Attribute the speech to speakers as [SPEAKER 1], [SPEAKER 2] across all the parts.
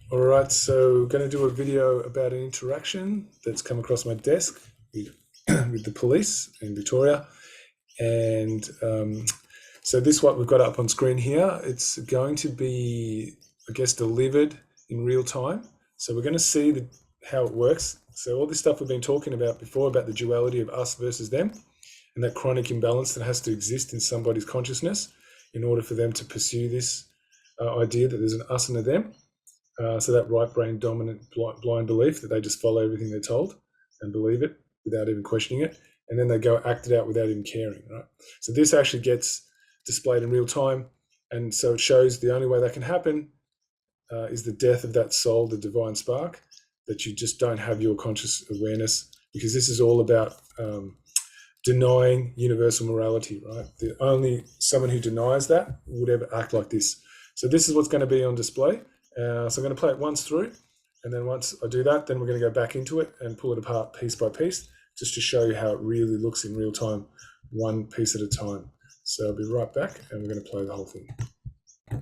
[SPEAKER 1] All right, so we're going to do a video about an interaction that's come across my desk with the police in Victoria. And so this what we've got up on screen here. It's going to be, I guess, delivered in real time. So we're going to see how it works. So all this stuff we've been talking about before about the duality of us versus them and that chronic imbalance that has to exist in somebody's consciousness in order for them to pursue this idea that there's an us and a them. So that right brain dominant blind belief that they just follow everything they're told and believe it without even questioning it. And then they go act it out without even caring, right? So this actually gets displayed in real time. And so it shows the only way that can happen is the death of that soul, the divine spark, that you just don't have your conscious awareness, because this is all about denying universal morality, right? Only someone who denies that would ever act like this. So this is what's going to be on display. So I'm going to play it once through, and then once I do that, then we're going to go back into it and pull it apart piece by piece, just to show you how it really looks in real time, one piece at a time. So I'll be right back, and we're going to play the whole thing. So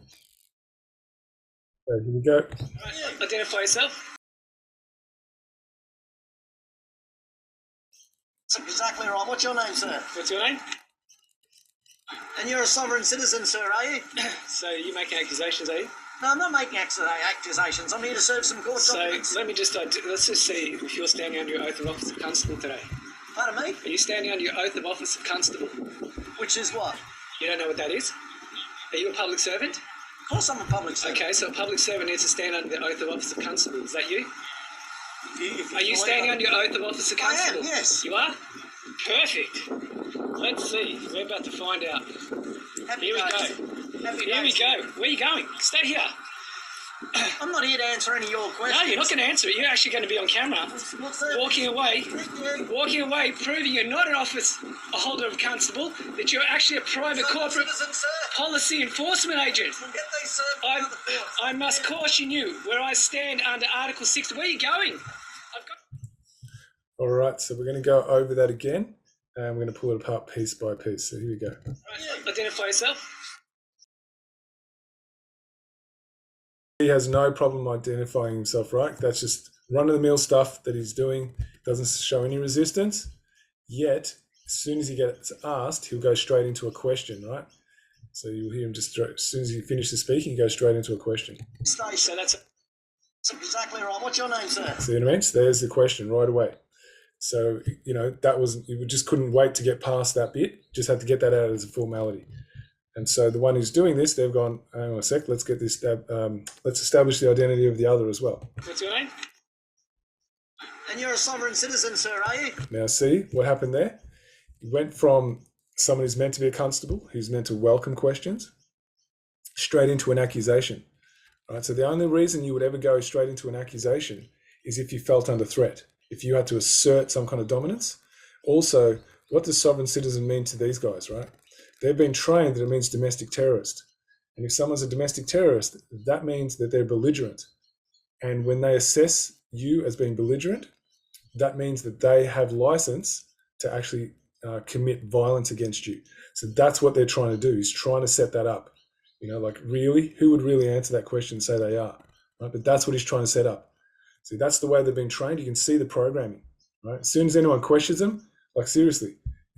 [SPEAKER 1] here we go.
[SPEAKER 2] Right, identify yourself.
[SPEAKER 3] That's exactly right. What's your name, sir?
[SPEAKER 2] What's your name?
[SPEAKER 3] And you're a sovereign citizen, sir, are you?
[SPEAKER 2] So you making accusations, are you?
[SPEAKER 3] No, I'm not making accusations. I'm here to serve some court documents.
[SPEAKER 2] So let me just, let's just see if you're standing under your oath of office of constable today.
[SPEAKER 3] Pardon me?
[SPEAKER 2] Are you standing under your oath of office of constable?
[SPEAKER 3] Which is what?
[SPEAKER 2] You don't know what that is? Are you a public servant?
[SPEAKER 3] Of course I'm a public servant.
[SPEAKER 2] Okay, so a public servant needs to stand under the oath of office of constable. Is that you?
[SPEAKER 3] If
[SPEAKER 2] Are you standing under your oath of office of constable?
[SPEAKER 3] I am, yes.
[SPEAKER 2] You are? Perfect. Let's see. We're about to find out.
[SPEAKER 3] Happy
[SPEAKER 2] Here we
[SPEAKER 3] days.
[SPEAKER 2] go.
[SPEAKER 3] Happy
[SPEAKER 2] Here we
[SPEAKER 3] days.
[SPEAKER 2] go. Where are you going? Stay here.
[SPEAKER 3] I'm not here to answer any of your questions.
[SPEAKER 2] No, you're not going to answer it. You're actually going to be on camera.
[SPEAKER 3] What's that?
[SPEAKER 2] Walking away.
[SPEAKER 3] Thank you.
[SPEAKER 2] Walking away, proving you're not an office, a holder of constable, that you're actually a private corporate
[SPEAKER 3] Citizen, sir.
[SPEAKER 2] policy enforcement agent.
[SPEAKER 3] We'll get these served by the courts.
[SPEAKER 2] I must caution you where I stand under Article 6. Where are you going?
[SPEAKER 1] All right, so we're going to go over that again, and we're going to pull it apart piece by piece. So here we go.
[SPEAKER 2] Right, identify yourself.
[SPEAKER 1] He has no problem identifying himself, right? That's just run-of-the-mill stuff that he's doing. Doesn't show any resistance. Yet, as soon as he gets asked, he'll go straight into a question, right? So you'll hear him just as soon as he finishes speaking, he goes straight into a question.
[SPEAKER 3] Station.
[SPEAKER 2] So that's
[SPEAKER 3] exactly right. What's your name, sir?
[SPEAKER 1] See what I mean? So there's the question right away. So, you know, that was, you just couldn't wait to get past that bit. Just had to get that out as a formality. And so the one who's doing this, they've gone, hang on a sec, let's get this, let's establish the identity of the other as well.
[SPEAKER 2] What's your name?
[SPEAKER 3] And you're a sovereign citizen, sir, are you?
[SPEAKER 1] Now see what happened there? He went from someone who's meant to be a constable, who's meant to welcome questions, straight into an accusation. Right? So the only reason you would ever go straight into an accusation is if you felt under threat, if you had to assert some kind of dominance. Also, what does sovereign citizen mean to these guys, right? They've been trained that it means domestic terrorist. And if someone's a domestic terrorist, that means that they're belligerent. And when they assess you as being belligerent, that means that they have license to actually commit violence against you. So that's what they're trying to do, is trying to set that up. You know, like really, who would really answer that question and say they are? Right? But that's what he's trying to set up. See, that's the way they've been trained. You can see the programming, right? As soon as anyone questions them, like seriously,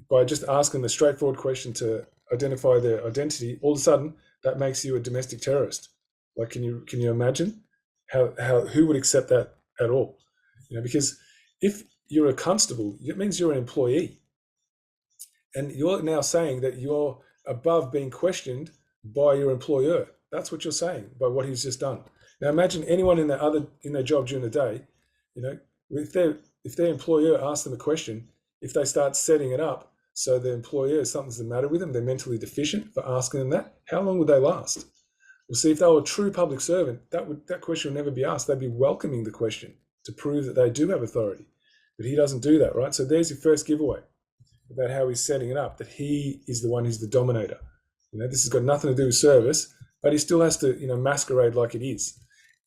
[SPEAKER 1] by just asking the straightforward question to identify their identity, all of a sudden that makes you a domestic terrorist. Like, can you imagine how who would accept that at all? You know, because if you're a constable, it means you're an employee, and you're now saying that you're above being questioned by your employer. That's what you're saying by what he's just done. Now imagine anyone in their job during the day, you know, if their employer asks them a question, if they start setting it up so the employer, something's the matter with them, they're mentally deficient for asking them that, how long would they last? Well, see, if they were a true public servant, that question would never be asked. They'd be welcoming the question to prove that they do have authority. But he doesn't do that, right? So there's your first giveaway about how he's setting it up, that he is the one who's the dominator. You know, this has got nothing to do with service, but he still has to, you know, masquerade like it is.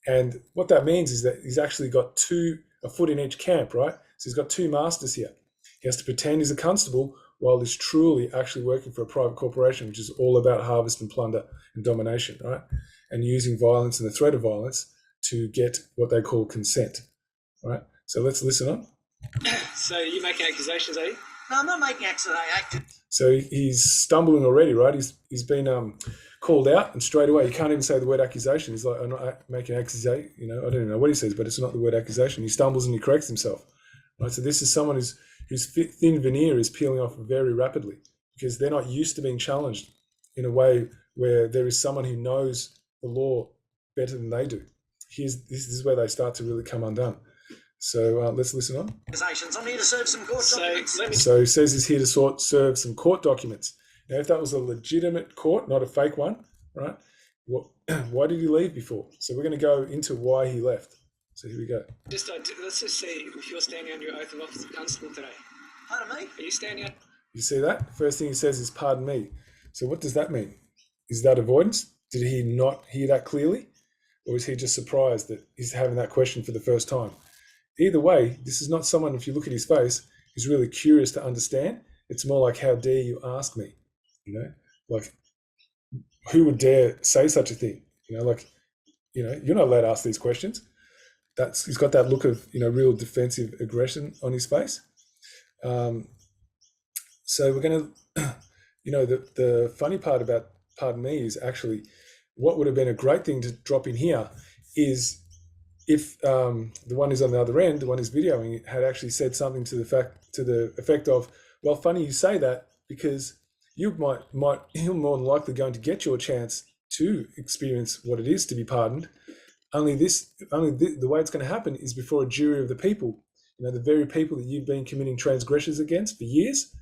[SPEAKER 1] And what that means is that he's actually got a foot in each camp, right? So he's got two masters here. He has to pretend he's a constable while he's truly actually working for a private corporation, which is all about harvest and plunder and domination, right? And using violence and the threat of violence to get what they call consent. All right, so let's listen on.
[SPEAKER 2] So you're making accusations, are you?
[SPEAKER 3] No, I'm not making accusations.
[SPEAKER 1] So he's stumbling already, right? He's been called out, and straight away he can't even say the word accusation. He's like, I'm not making accusation. I don't even know what he says, but it's not the word accusation. He stumbles and he corrects himself. Right? So this is someone whose thin veneer is peeling off very rapidly because they're not used to being challenged in a way where there is someone who knows the law better than they do. This is where they start to really come undone. So let's listen on.
[SPEAKER 3] I'm here to serve some court documents.
[SPEAKER 1] So he says he's here to serve some court documents. Now, if that was a legitimate court, not a fake one, right? Why did he leave before? So we're going to go into why he left. So here we go.
[SPEAKER 2] Let's just see if you're standing under your oath of office of constable today.
[SPEAKER 3] Pardon me?
[SPEAKER 2] Are you standing up?
[SPEAKER 1] You see that? First thing he says is, pardon me. So what does that mean? Is that avoidance? Did he not hear that clearly? Or is he just surprised that he's having that question for the first time? Either way, this is not someone, if you look at his face, who's really curious to understand. It's more like, how dare you ask me? Like, who would dare say such a thing? You're not allowed to ask these questions. He's got that look of, real defensive aggression on his face. So we're going to, the funny part about pardon me is actually what would have been a great thing to drop in here is if the one who's on the other end, the one who's videoing, had actually said something to the effect of, well, funny you say that because you you're more than likely going to get your chance to experience what it is to be pardoned. Only the way it's going to happen is before a jury of the people, the very people that you've been committing transgressions against for years,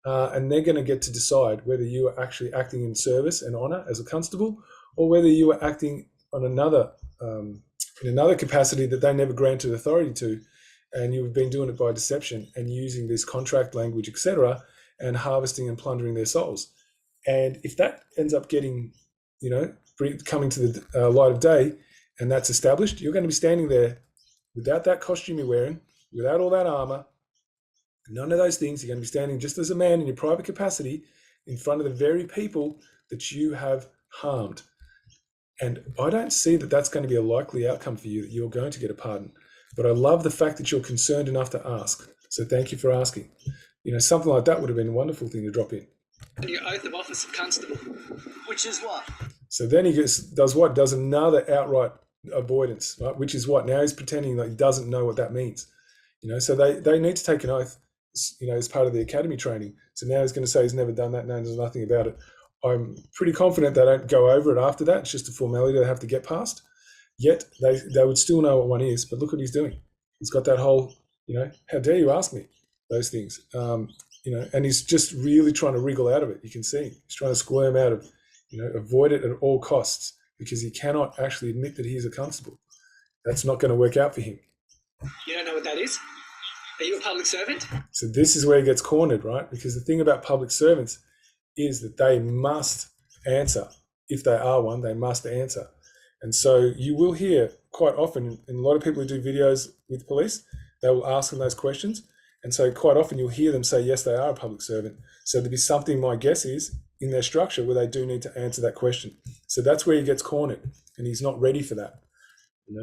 [SPEAKER 1] and they're going to get to decide whether you are actually acting in service and honor as a constable, or whether you are acting on another in another capacity that they never granted authority to, and you've been doing it by deception and using this contract language, etc., and harvesting and plundering their souls. And if that ends up getting, coming to the light of day, and that's established, you're going to be standing there without that costume you're wearing, without all that armor, none of those things. You're going to be standing just as a man in your private capacity in front of the very people that you have harmed. And I don't see that that's going to be a likely outcome for you, that you're going to get a pardon. But I love the fact that you're concerned enough to ask. So thank you for asking. Something like that would have been a wonderful thing to drop in.
[SPEAKER 2] And your oath of office of constable.
[SPEAKER 3] Which is what?
[SPEAKER 1] So then he does what? Does another outright avoidance, right? Which is what? Now he's pretending that he doesn't know what that means. So they need to take an oath, as part of the academy training. So now he's going to say he's never done that, knows nothing about it. I'm pretty confident they don't go over it after that. It's just a formality they have to get past. Yet they would still know what one is. But look what he's doing. He's got that whole, how dare you ask me those things, and he's just really trying to wriggle out of it. You can see he's trying to squirm out of, avoid it at all costs, because he cannot actually admit that he's a constable. That's not going to work out for him.
[SPEAKER 2] You don't know what that is? Are you a public servant?
[SPEAKER 1] So this is where he gets cornered, right? Because the thing about public servants is that they must answer. If they are one, they must answer. And so you will hear quite often, and a lot of people who do videos with police, they will ask them those questions. And so quite often you'll hear them say, yes, they are a public servant. So there'll be something, my guess is, in their structure where they do need to answer that question. So that's where he gets cornered, and he's not ready for that.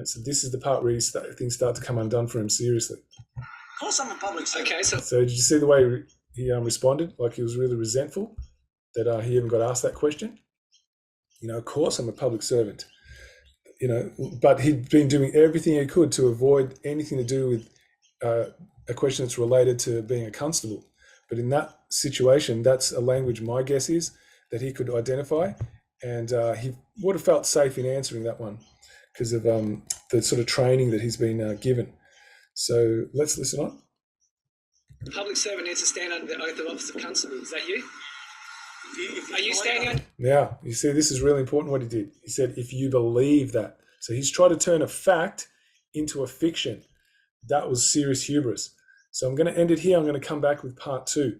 [SPEAKER 1] So this is the part where things start to come undone for him seriously.
[SPEAKER 3] Of course I'm a public servant.
[SPEAKER 2] Okay,
[SPEAKER 1] So did you see the way he responded? Like he was really resentful that he even got asked that question. Of course I'm a public servant. But he'd been doing everything he could to avoid anything to do with a question that's related to being a constable. But in that situation, that's a language, my guess is, that he could identify, and he would have felt safe in answering that one because of the sort of training that he's been given. So let's listen on.
[SPEAKER 2] The public servant needs to stand under the oath of office of constable. Is that you? Are you standing on?
[SPEAKER 1] Now, you see, this is really important what he did. He said, if you believe that. So he's tried to turn a fact into a fiction. That was serious hubris. So I'm going to end it here. I'm going to come back with part 2.